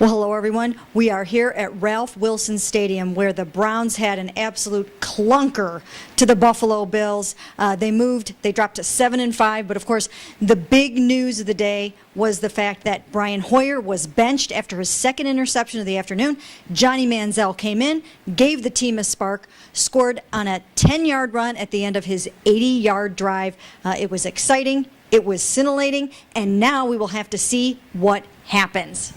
Well, hello, everyone. We are here at Ralph Wilson Stadium, where the Browns had an absolute clunker to the Buffalo Bills. They dropped to 7-5, but of course, the big news of the day was the fact that Brian Hoyer was benched after his second interception of the afternoon. Johnny Manziel came in, gave the team a spark, scored on a 10-yard run at the end of his 80-yard drive. It was exciting. It was scintillating, and now we will have to see what happens.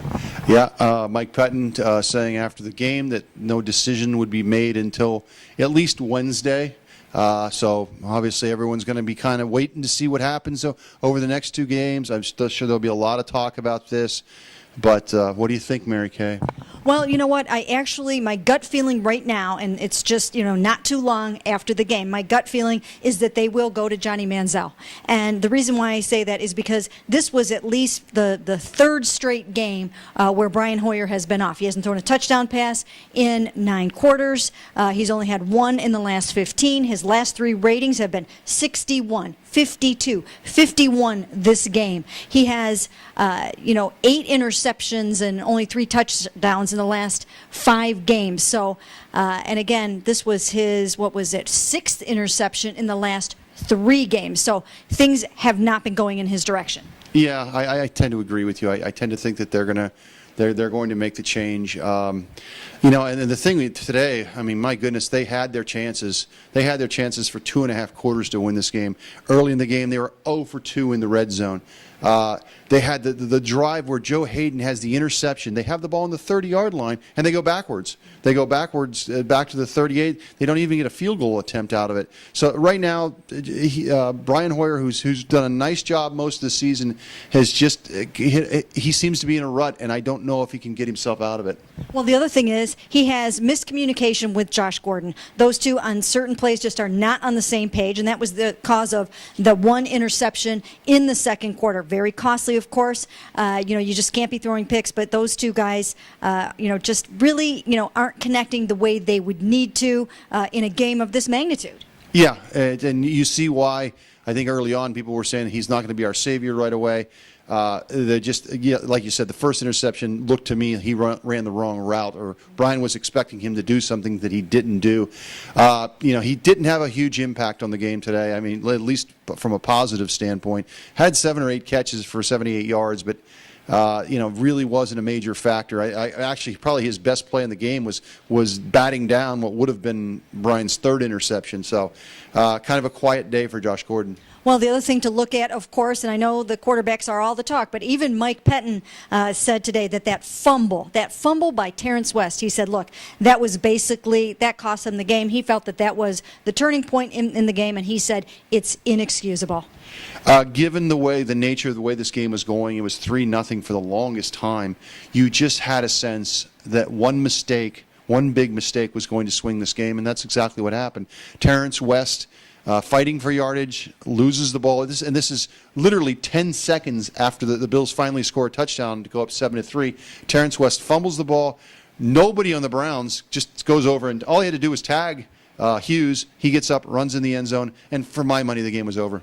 Yeah, Mike Pettin saying after the game that no decision would be made until at least Wednesday. So obviously everyone's going to be kind of waiting to see what happens over the next two games. I'm still sure there'll be a lot of talk about this. But what do you think, Mary Kay? Well, you know what? My gut feeling right now, and it's just, not too long after the game, my gut feeling is that they will go to Johnny Manziel. And the reason why I say that is because this was at least the third straight game where Brian Hoyer has been off. He hasn't thrown a touchdown pass in 9 quarters. He's only had 1 in the last 15. His last 3 ratings have been 61, 52, 51 this game. He has, 8 interceptions and only 3 touchdowns in the last 5 games. So, and again, this was his, 6th interception in the last 3 games. So things have not been going in his direction. Yeah, I tend to agree with you. I tend to think that they're going to make the change. And the thing today, I mean, my goodness, they had their chances. They had their chances for 2.5 quarters to win this game. Early in the game, they were 0 for 2 in the red zone. They had the drive where Joe Hayden has the interception. They have the ball on the 30-yard line, and they go backwards. They go backwards back to the 38. They don't even get a field goal attempt out of it. So right now, Brian Hoyer, who's done a nice job most of the season, has just he seems to be in a rut, and I don't know if he can get himself out of it. Well, the other thing is he has miscommunication with Josh Gordon. Those two on certain plays just are not on the same page, and that was the cause of the 1 interception in the second quarter. Very costly, of course. You just can't be throwing picks, but those two guys, just really, aren't connecting the way they would need to in a game of this magnitude. Yeah, and you see why. I think early on people were saying he's not going to be our savior right away. Like you said, the first interception looked to me he ran the wrong route, or Brian was expecting him to do something that he didn't do. He didn't have a huge impact on the game today. I mean, at least from a positive standpoint. Had 7 or 8 catches for 78 yards, but really wasn't a major factor. I actually, probably his best play in the game was batting down what would have been Brian's 3rd interception. So kind of a quiet day for Josh Gordon. Well, the other thing to look at, of course, and I know the quarterbacks are all the talk, but even Mike Pettin said today that fumble by Terrence West, he said, look, that cost him the game. He felt that was the turning point in the game, and he said it's inexcusable. Given the nature of the way this game was going, it was 3-0 for the longest time. You just had a sense that one big mistake was going to swing this game, and that's exactly what happened. Terrence West, fighting for yardage, loses the ball. This is literally 10 seconds after the Bills finally score a touchdown to go up 7-3. Terrence West fumbles the ball. Nobody on the Browns just goes over, and all he had to do was tag Hughes. He gets up, runs in the end zone, and for my money, the game was over.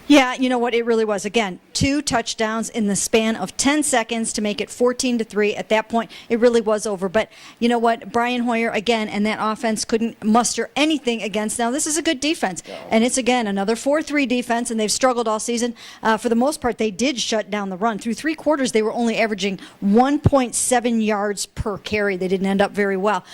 Yeah, you know what? It really was. Again, 2 touchdowns in the span of 10 seconds to make it 14-3. At that point, it really was over. But you know what? Brian Hoyer, again, and that offense couldn't muster anything against. Now, this is a good defense. And it's, again, another 4-3 defense, and they've struggled all season. For the most part, they did shut down the run. Through 3 quarters, they were only averaging 1.7 yards per carry. They didn't end up very well.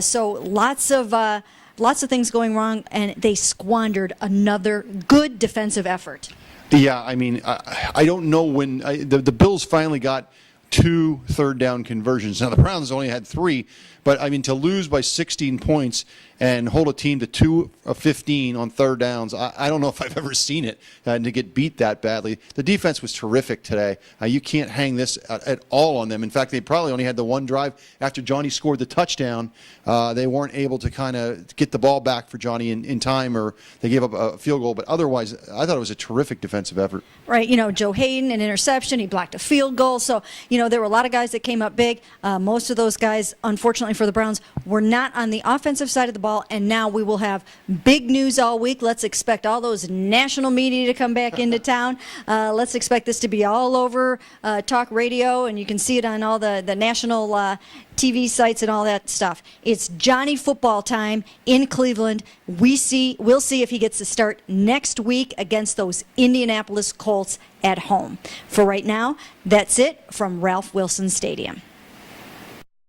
So lots of things going wrong, and they squandered another good defensive effort. Yeah, I mean, I don't know when the Bills finally got 2 third-down conversions. Now, the Browns only had 3, but, I mean, to lose by 16 points and hold a team to 2 of 15 on third downs, I don't know if I've ever seen it, to get beat that badly. The defense was terrific today. You can't hang this at all on them. In fact, they probably only had the 1 drive after Johnny scored the touchdown. They weren't able to kind of get the ball back for Johnny in time, or they gave up a field goal. But otherwise, I thought it was a terrific defensive effort. Right, Joe Hayden, an interception. He blocked a field goal. So, there were a lot of guys that came up big. Most of those guys, unfortunately for the Browns, were not on the offensive side of the ball. ball, and now we will have big news all week. Let's expect all those national media to come back into town. Let's expect this to be all over talk radio, and you can see it on all the national TV sites and all that stuff. It's Johnny football time in Cleveland. We'll see if he gets to start next week against those Indianapolis Colts at home. For right now, that's it from Ralph Wilson Stadium.